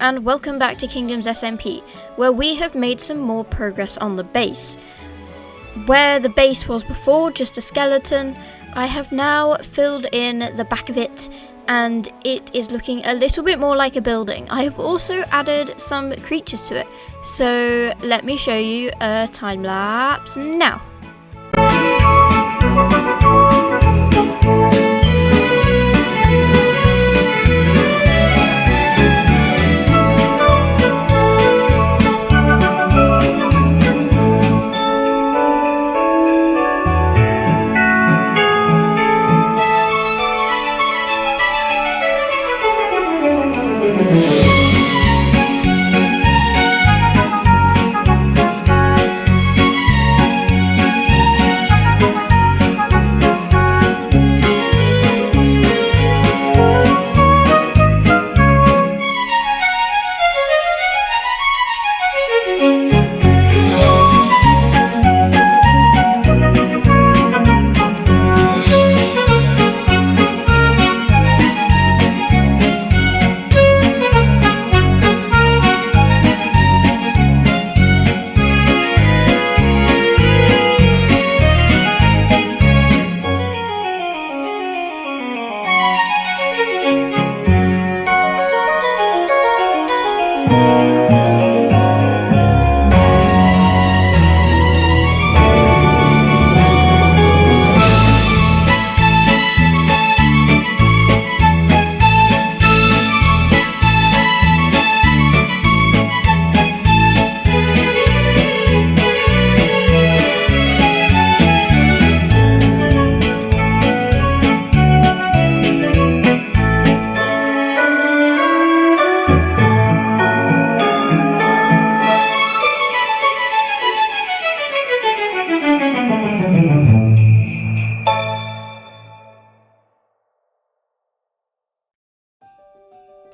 and welcome back to Kingdoms SMP, where we have made some more progress on the base. Where the base was before just a skeleton, I have now filled in the back of it, and it is looking a little bit more like a building. I have also added some creatures to it, so let me show you a time lapse now.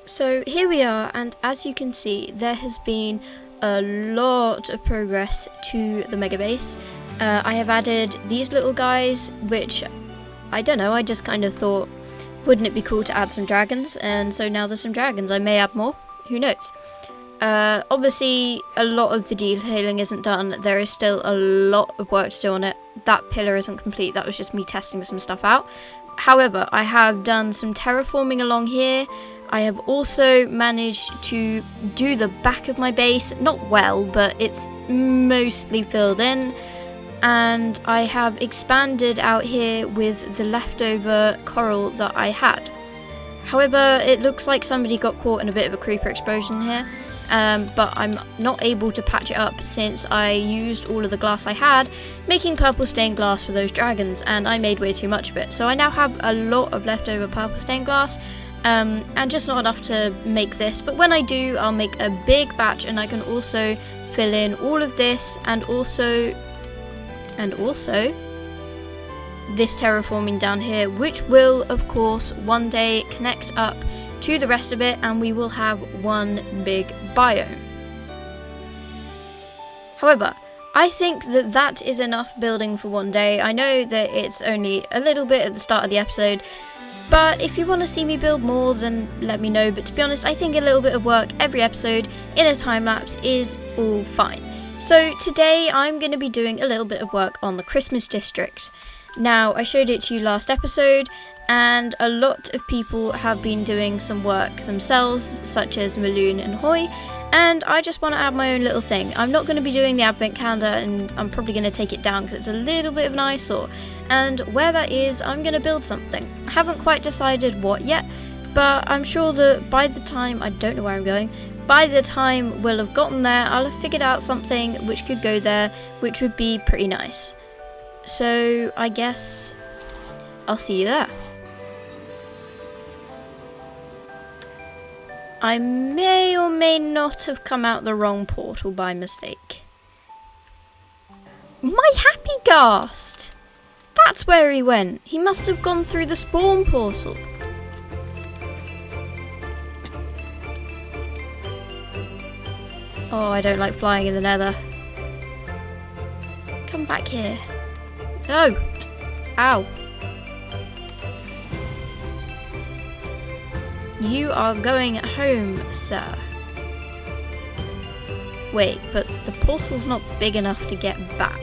So here we are, and as you can see, there has been a lot of progress to the mega base. I have added these little guys, which, I don't know, I just kind of thought, wouldn't it be cool to add some dragons? And so now there's some dragons. I may add more, who knows? Obviously, a lot of the detailing isn't done. There is still a lot of work to do on it. That pillar isn't complete, that was just me testing some stuff out. However, I have done some terraforming along here. I have also managed to do the back of my base, not well, but it's mostly filled in. And I have expanded out here with the leftover coral that I had. However, it looks like somebody got caught in a bit of a creeper explosion here. But I'm not able to patch it up since I used all of the glass I had, making purple stained glass for those dragons, and I made way too much of it. So I now have a lot of leftover purple stained glass. And just not enough to make this, but when I do, I'll make a big batch, and I can also fill in all of this and also this terraforming down here, which will of course one day connect up to the rest of it, and we will have one big biome. However, I think that that is enough building for one day. I know that it's only a little bit at the start of the episode, but if you want to see me build more, then let me know. But to be honest, I think a little bit of work every episode in a time lapse is all fine. So today I'm going to be doing a little bit of work on the Christmas district. Now, I showed it to you last episode, and a lot of people have been doing some work themselves, such as Maloon and Hoy, and I just want to add my own little thing. I'm not going to be doing the advent calendar, and I'm probably going to take it down because it's a little bit of an eyesore. And where that is, I'm going to build something. I haven't quite decided what yet, but I'm sure that by the time, I don't know where I'm going, by the time we'll have gotten there, I'll have figured out something which could go there, which would be pretty nice. So I guess I'll see you there. I may or may not have come out the wrong portal by mistake. My happy ghast! That's where he went. He must have gone through the spawn portal. Oh, I don't like flying in the nether. Come back here. No! Ow. You are going home, sir. Wait, but the portal's not big enough to get back.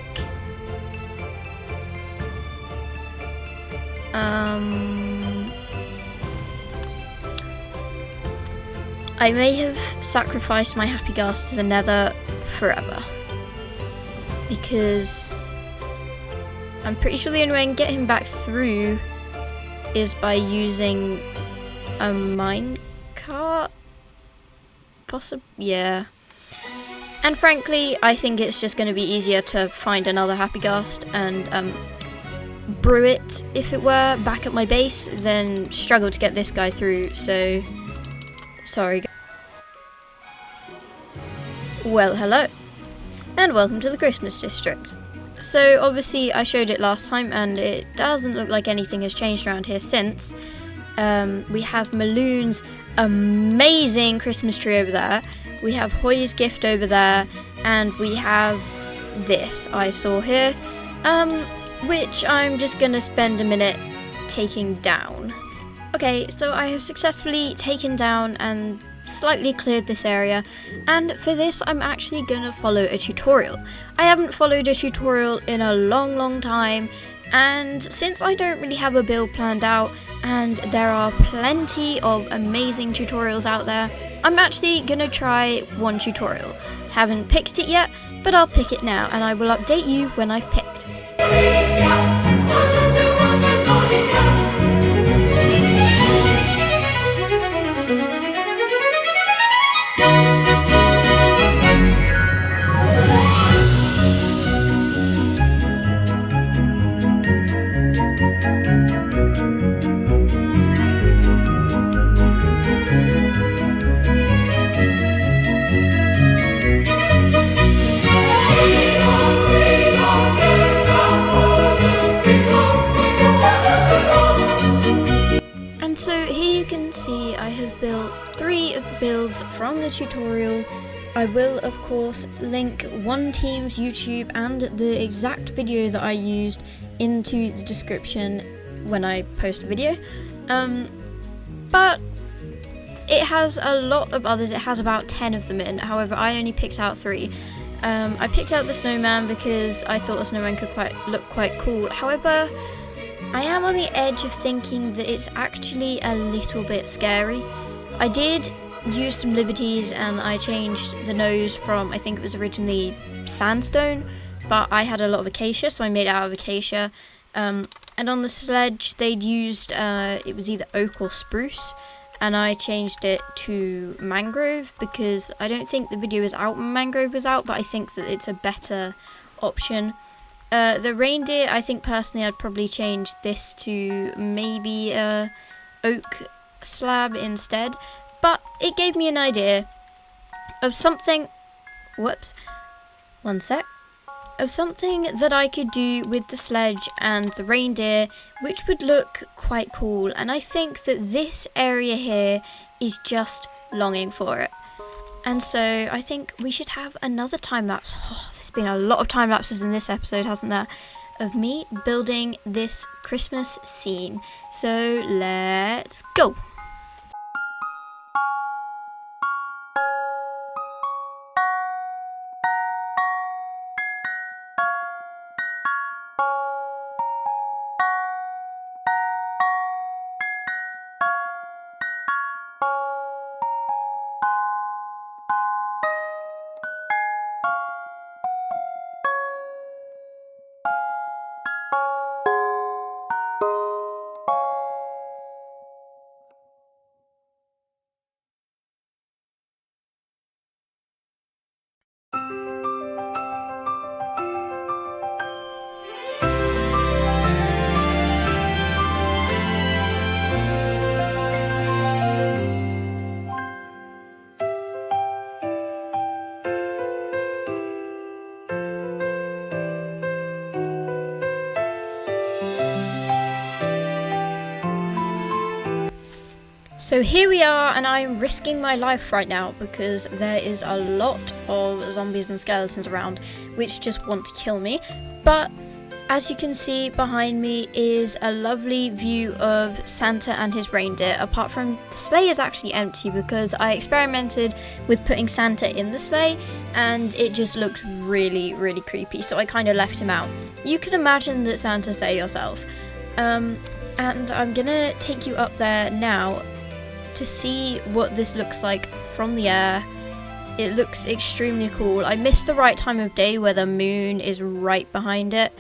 I may have sacrificed my happy gas to the nether forever. Because I'm pretty sure the only way I can get him back through is by using a minecart? Possibly, yeah. And frankly, I think it's just going to be easier to find another happy ghast and brew it, if it were, back at my base, than struggle to get this guy through, so sorry. Well, hello, and welcome to the Christmas district. So obviously I showed it last time and it doesn't look like anything has changed around here since. We have Maloon's amazing Christmas tree over there, we have Hoy's gift over there, and we have this I saw here, which I'm just gonna spend a minute taking down. Okay, so I have successfully taken down and slightly cleared this area, and for this I'm actually gonna follow a tutorial. I haven't followed a tutorial in a long time, and since I don't really have a build planned out and there are plenty of amazing tutorials out there, I'm actually gonna try one tutorial. Haven't picked it yet, but I'll pick it now and I will update you when I've picked. So here you can see I have built 3 of the builds from the tutorial. I will of course link one team's YouTube and the exact video that I used into the description when I post the video. But it has a lot of others, it has about 10 of them in, however I only picked out 3. I picked out the snowman because I thought the snowman could look quite cool, however I am on the edge of thinking that it's actually a little bit scary. I did use some liberties and I changed the nose from, I think it was originally sandstone, but I had a lot of acacia, so I made it out of acacia. And on the sledge they'd used, it was either oak or spruce, and I changed it to mangrove because I don't think the video is out when mangrove was out, but I think that it's a better option. The reindeer, I think personally I'd probably change this to maybe a oak slab instead, but it gave me an idea of something, of something that I could do with the sledge and the reindeer, which would look quite cool, and I think that this area here is just longing for it. And so I think we should have another time lapse. Oh, there's been a lot of time lapses in this episode, hasn't there? Of me building this Christmas scene. So let's go. So here we are, and I'm risking my life right now because there is a lot of zombies and skeletons around which just want to kill me. But As you can see behind me is a lovely view of Santa and his reindeer, apart from the sleigh is actually empty because I experimented with putting Santa in the sleigh and it just looked really, really creepy, so I kind of left him out. You can imagine that Santa's there yourself. And I'm gonna take you up there now to see what this looks like from the air. It looks extremely cool. I missed the right time of day where the moon is right behind it.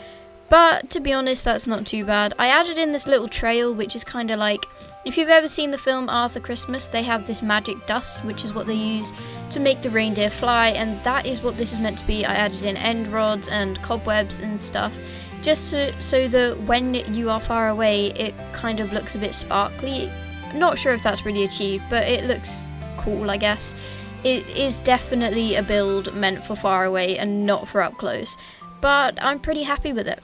But to be honest, that's not too bad. I added in this little trail, which is kind of like, if you've ever seen the film Arthur Christmas, they have this magic dust, which is what they use to make the reindeer fly, and that is what this is meant to be. I added in end rods and cobwebs and stuff, just so that when you are far away, it kind of looks a bit sparkly. Not sure if that's really achieved, but it looks cool, I guess. It is definitely a build meant for far away and not for up close, but I'm pretty happy with it.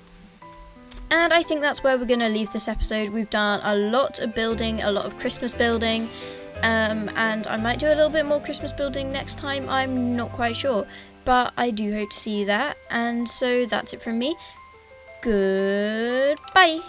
And I think that's where we're going to leave this episode. We've done a lot of building, a lot of Christmas building, and I might do a little bit more Christmas building next time, I'm not quite sure, but I do hope to see you there. And so that's it from me. Goodbye.